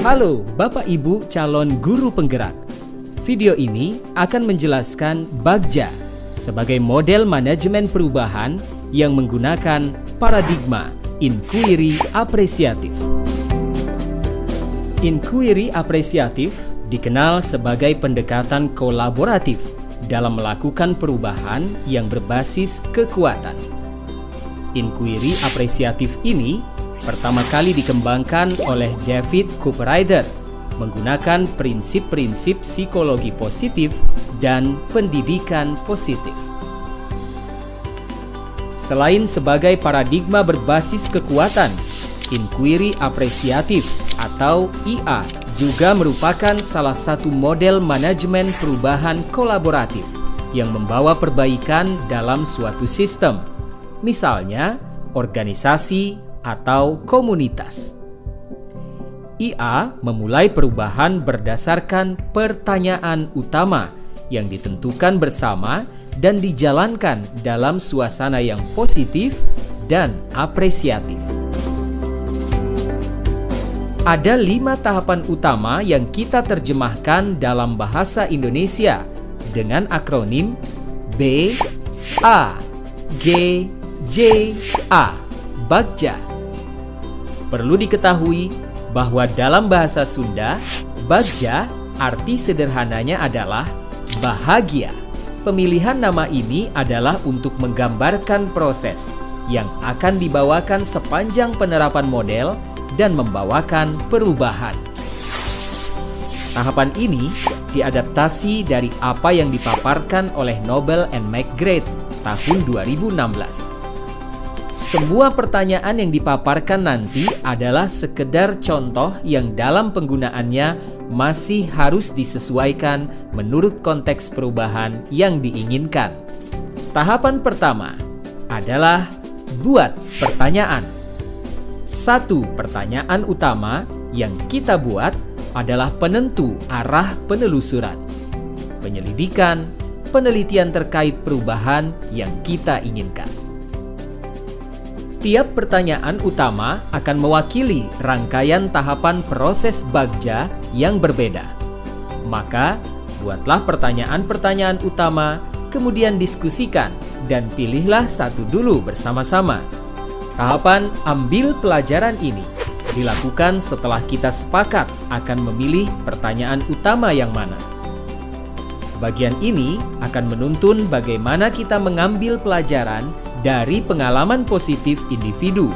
Halo Bapak Ibu calon guru penggerak. Video ini akan menjelaskan Bagja sebagai model manajemen perubahan yang menggunakan paradigma inquiry apresiatif. Inquiry apresiatif dikenal sebagai pendekatan kolaboratif dalam melakukan perubahan yang berbasis kekuatan. Inquiry apresiatif ini pertama kali dikembangkan oleh David Cooperrider menggunakan prinsip-prinsip psikologi positif dan pendidikan positif. Selain sebagai paradigma berbasis kekuatan, inquiry apresiatif atau IA juga merupakan salah satu model manajemen perubahan kolaboratif yang membawa perbaikan dalam suatu sistem, misalnya organisasi atau komunitas. IA memulai perubahan berdasarkan pertanyaan utama yang ditentukan bersama dan dijalankan dalam suasana yang positif dan apresiatif. Ada 5 tahapan utama yang kita terjemahkan dalam bahasa Indonesia dengan akronim B, A, G, J, A, Bagja. Perlu diketahui bahwa dalam bahasa Sunda, Bagja arti sederhananya adalah bahagia. Pemilihan nama ini adalah untuk menggambarkan proses yang akan dibawakan sepanjang penerapan model dan membawakan perubahan. Tahapan ini diadaptasi dari apa yang dipaparkan oleh Nobel and McGrath tahun 2016. Semua pertanyaan yang dipaparkan nanti adalah sekedar contoh yang dalam penggunaannya masih harus disesuaikan menurut konteks perubahan yang diinginkan. Tahapan pertama adalah buat pertanyaan. Satu pertanyaan utama yang kita buat adalah penentu arah penelusuran, penyelidikan, penelitian terkait perubahan yang kita inginkan. Tiap pertanyaan utama akan mewakili rangkaian tahapan proses Bagja yang berbeda. Maka, buatlah pertanyaan-pertanyaan utama, kemudian diskusikan, dan pilihlah satu dulu bersama-sama. Tahapan ambil pelajaran ini dilakukan setelah kita sepakat akan memilih pertanyaan utama yang mana. Bagian ini akan menuntun bagaimana kita mengambil pelajaran dari pengalaman positif individu,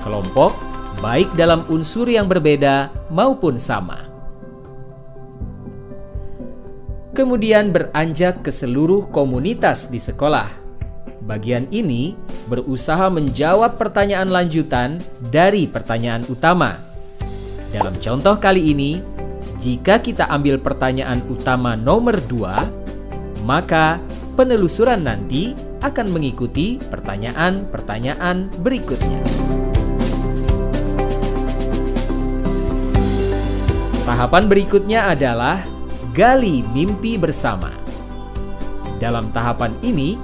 kelompok, baik dalam unsur yang berbeda maupun sama. Kemudian beranjak ke seluruh komunitas di sekolah. Bagian ini berusaha menjawab pertanyaan lanjutan dari pertanyaan utama. Dalam contoh kali ini, jika kita ambil pertanyaan utama nomor 2, maka penelusuran nanti akan mengikuti pertanyaan-pertanyaan berikutnya. Tahapan berikutnya adalah gali mimpi bersama. Dalam tahapan ini,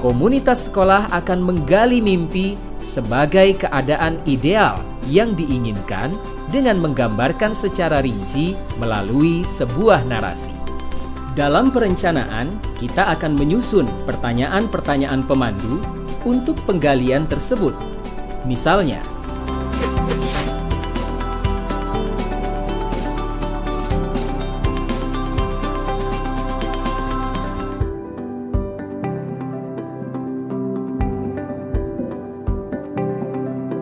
komunitas sekolah akan menggali mimpi sebagai keadaan ideal yang diinginkan dengan menggambarkan secara rinci melalui sebuah narasi. Dalam perencanaan, kita akan menyusun pertanyaan-pertanyaan pemandu untuk penggalian tersebut. Misalnya,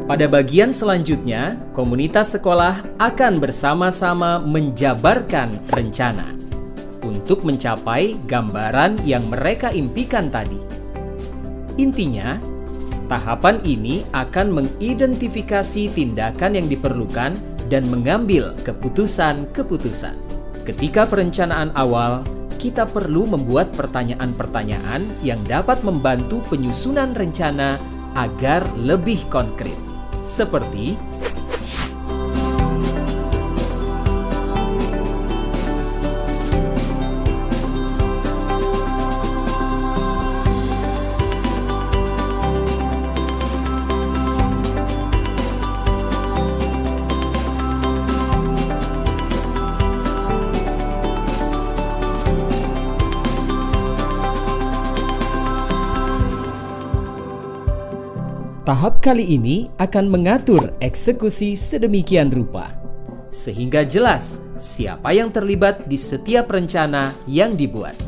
pada bagian selanjutnya, komunitas sekolah akan bersama-sama menjabarkan rencana untuk mencapai gambaran yang mereka impikan tadi. Intinya, tahapan ini akan mengidentifikasi tindakan yang diperlukan dan mengambil keputusan-keputusan. Ketika perencanaan awal, kita perlu membuat pertanyaan-pertanyaan yang dapat membantu penyusunan rencana agar lebih konkret. Seperti, Tahap kali ini akan mengatur eksekusi sedemikian rupa, sehingga jelas siapa yang terlibat di setiap rencana yang dibuat.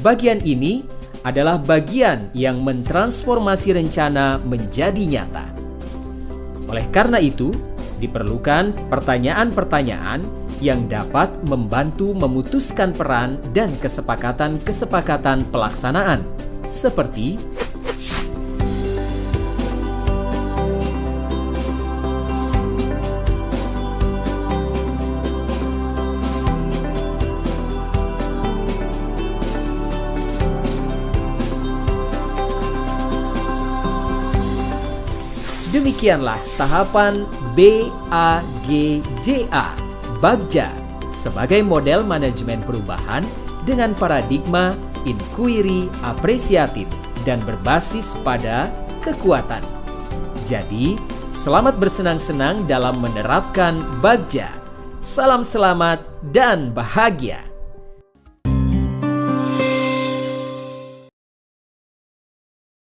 Bagian ini adalah bagian yang mentransformasi rencana menjadi nyata. Oleh karena itu, diperlukan pertanyaan-pertanyaan yang dapat membantu memutuskan peran dan kesepakatan-kesepakatan pelaksanaan, seperti demikianlah tahapan BAGJA, Bagja, sebagai model manajemen perubahan dengan paradigma inquiry apresiatif dan berbasis pada kekuatan. Jadi, selamat bersenang-senang dalam menerapkan Bagja. Salam selamat dan bahagia.